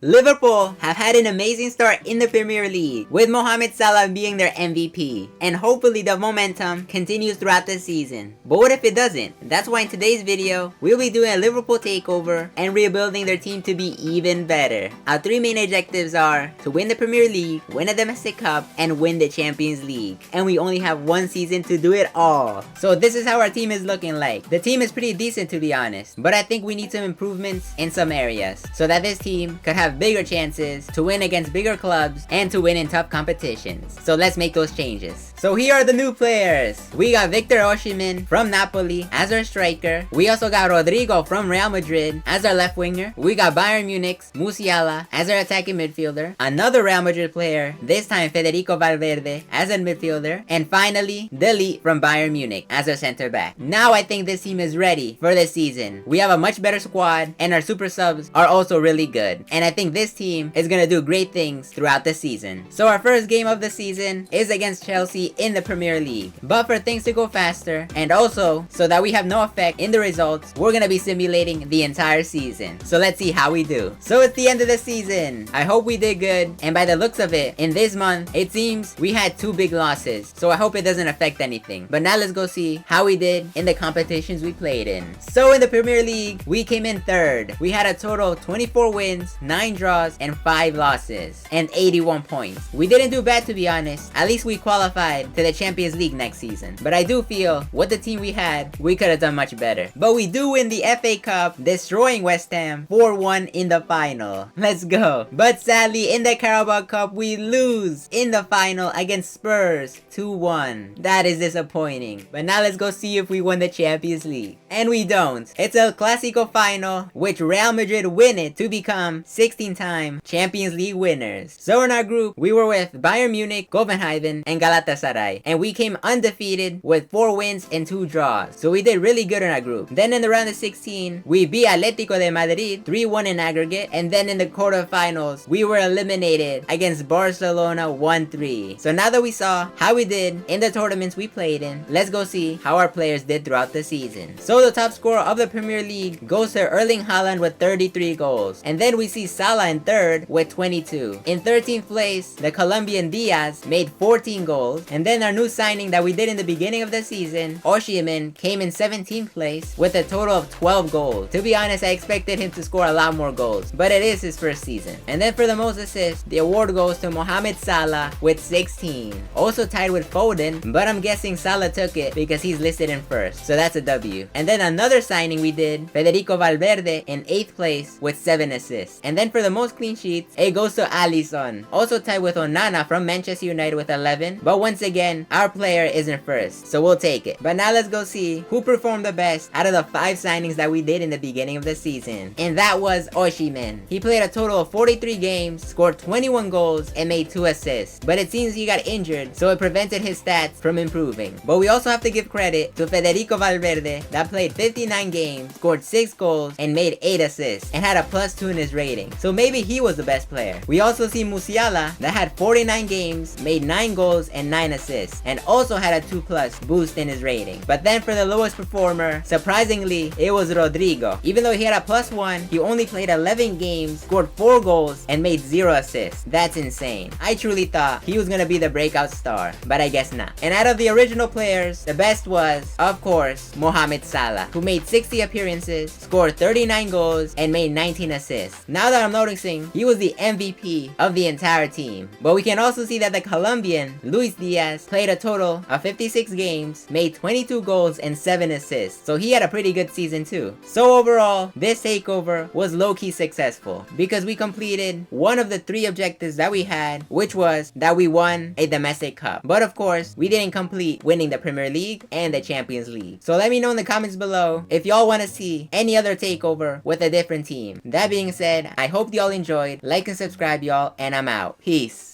Liverpool have had an amazing start in the Premier League, with Mohamed Salah being their MVP, and hopefully the momentum continues throughout the season. But what if it doesn't? That's why in today's video, we'll be doing a Liverpool takeover and rebuilding their team to be even better. Our three main objectives are to win the Premier League, win a domestic cup, and win the Champions League. And we only have one season to do it all. So this is how our team is looking like. The team is pretty decent, to be honest, but I think we need some improvements in some areas so that this team could have bigger chances to win against bigger clubs and to win in tough competitions. So let's make those changes. So here are the new players. We got Victor Osimhen from Napoli as our striker. We also got Rodrigo from Real Madrid as our left winger. We got Bayern Munich's Musiala as our attacking midfielder. Another Real Madrid player, this time Federico Valverde as a midfielder. And finally, Delete from Bayern Munich as our center back. Now I think this team is ready for this season. We have a much better squad and our super subs are also really good. And I think this team is gonna do great things throughout the season. So our first game of the season is against Chelsea in the Premier League. But for things to go faster, and also so that we have no effect in the results, we're gonna be simulating the entire season. So let's see how we do. So it's the end of the season. I hope we did good, and by the looks of it, in this month, it seems we had 2 big losses. So I hope it doesn't affect anything. But now let's go see how we did in the competitions we played in. So in the Premier League, we came in 3rd. We had a total of 24 wins, 9 draws, and 5 losses, and 81 points. We didn't do bad, to be honest. At least we qualified to the Champions League next season. But I do feel with the team we had, we could have done much better. But we do win the FA Cup, destroying West Ham 4-1 in the final. Let's go. But sadly, in the Carabao Cup, we lose in the final against Spurs 2-1. That is disappointing. But now let's go see if we won the Champions League. And we don't. It's a Clásico final, which Real Madrid win it to become 16-time Champions League winners. So in our group, we were with Bayern Munich, Copenhagen, and Galatasaray. And we came undefeated with 4 wins and 2 draws. So we did really good in our group. Then in the round of 16, we beat Atletico de Madrid 3-1 in aggregate. And then in the quarterfinals, we were eliminated against Barcelona 1-3. So now that we saw how we did in the tournaments we played in, let's go see how our players did throughout the season. So the top scorer of the Premier League goes to Erling Haaland with 33 goals. And then we see Salah in 3rd with 22. In 13th place, the Colombian Diaz made 14 goals. And then our new signing that we did in the beginning of the season, Osimhen, came in 17th place with a total of 12 goals. To be honest, I expected him to score a lot more goals, but it is his first season. And then for the most assists, the award goes to Mohamed Salah with 16. Also tied with Foden, but I'm guessing Salah took it because he's listed in 1st. So that's a W. And then another signing we did, Federico Valverde in 8th place with 7 assists. And then for the most clean sheets, it goes to Alisson. Also tied with Onana from Manchester United with 11. But once again, our player isn't 1st, so we'll take it. But now let's go see who performed the best out of the 5 signings that we did in the beginning of the season. And that was Osimhen. He played a total of 43 games, scored 21 goals, and made 2 assists. But it seems he got injured, so it prevented his stats from improving. But we also have to give credit to Federico Valverde that played 59 games, scored 6 goals, and made 8 assists, and had a +2 in his rating. So maybe he was the best player. We also see Musiala that had 49 games, made 9 goals, and 9 assists, and also had a 2+ boost in his rating. But then for the lowest performer, surprisingly, it was Rodrigo. Even though he had a +1, he only played 11 games, scored 4 goals, and made 0 assists. That's insane. I truly thought he was gonna be the breakout star, but I guess not. And out of the original players, the best was, of course, Mohamed Salah, who made 60 appearances, scored 39 goals, and made 19 assists. Now that I'm noticing, he was the MVP of the entire team. But we can also see that the Colombian, Luis Diaz, played a total of 56 games, made 22 goals, and 7 assists. So he had a pretty good season too. So overall, this takeover was low-key successful because we completed one of the 3 objectives that we had, which was that we won a domestic cup. But of course, we didn't complete winning the Premier League and the Champions League. So let me know in the comments below if y'all want to see any other takeover with a different team. That being said, I hope y'all enjoyed. Like and subscribe, y'all, and I'm out. Peace.